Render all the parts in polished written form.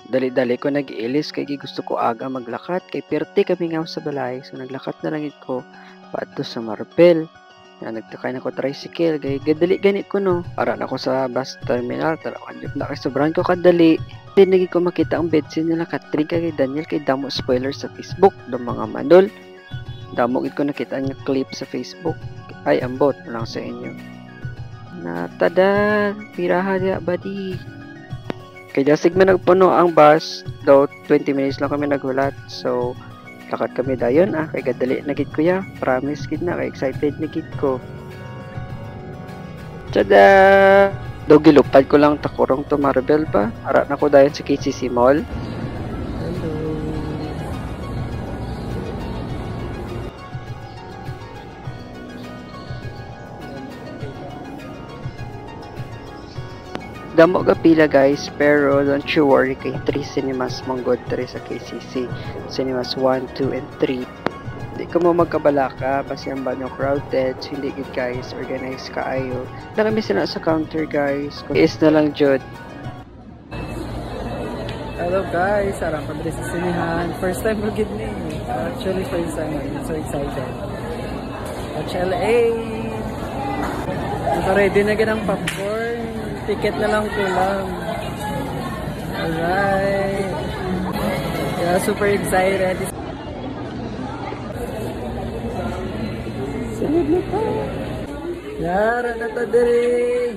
dali-dali ko nag-ilis kay gusto ko aga maglakat kay perti kami nga sa balay. So naglakat na lang ko paadto sa Marpel. Na nagtakay na ko tricycle kay gadali ganit ko no. Para na ko sa bus terminal, tarawan jud na kay sobrang ko kadali. Then nagi ko makita ang bedsin nila Katrin kay Daniel kay damo spoiler sa Facebook do mga manol. Damo gid ko nakita nga clip sa Facebook. Ay ambot lang sa inyo. Na tada, piraha dia badi. Kaya sigma nagpuno ang bus, daw 20 minutes lang kami naghulat. So, lakad kami dayon kay gadali na gid ko ya. Promise gid na, kay excited na gid ko. Tada! Daw gilupad ko lang takurong to Maribel pa. Ara na ko dayon sa KCC Mall. Hello. Damo ka pila guys, pero don't you worry kay 3 cinemas manggod 3 sa KCC. Cinemas 1, 2, and 3. Hindi ka mo magkabalaka, kasi ang banyo crowded, so hindi good guys, organize ka ayo. Nakami sila sa counter guys, is na lang jud. Hello guys, sarang padre sa sinihan. First time ko gid ni. Actually first time, I'm so excited. HLA! So ready na gid ang popcorn. Ticket na lang kulang. Alright. Yeah, super excited. Sunod na pa. Yara na ta diri.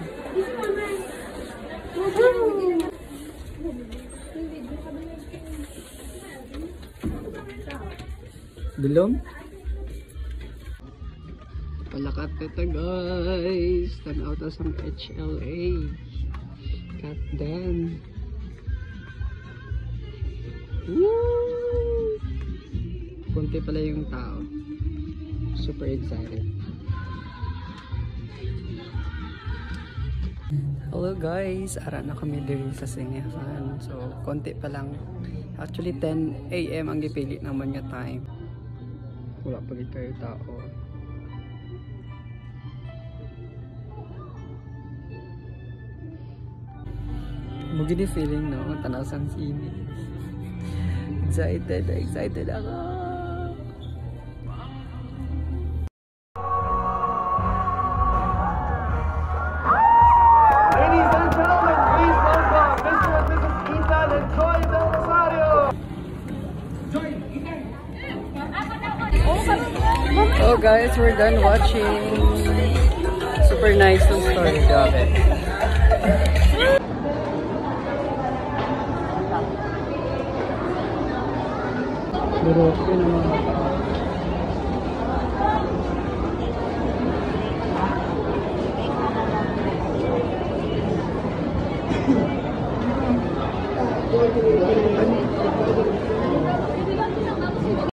Belum? Palakat na guys. Tanaw ta sa HLA. Cut down. Woo! Kunti pala yung tao. Super excited. Hello guys. Ara na kami diri sa Singahan. So, konti pa lang. Actually, 10 AM ang gipili naman nga time. Wala pa rin kayo tao. Mugini feeling no, tanaw sang sini. Excited ako. Ladies and gentlemen, please welcome Mr. and Mrs. Ethan and Joy Del Rosario. Oh guys, we're done watching. Super nice yung story, grabe. Pero yun ang mga tao.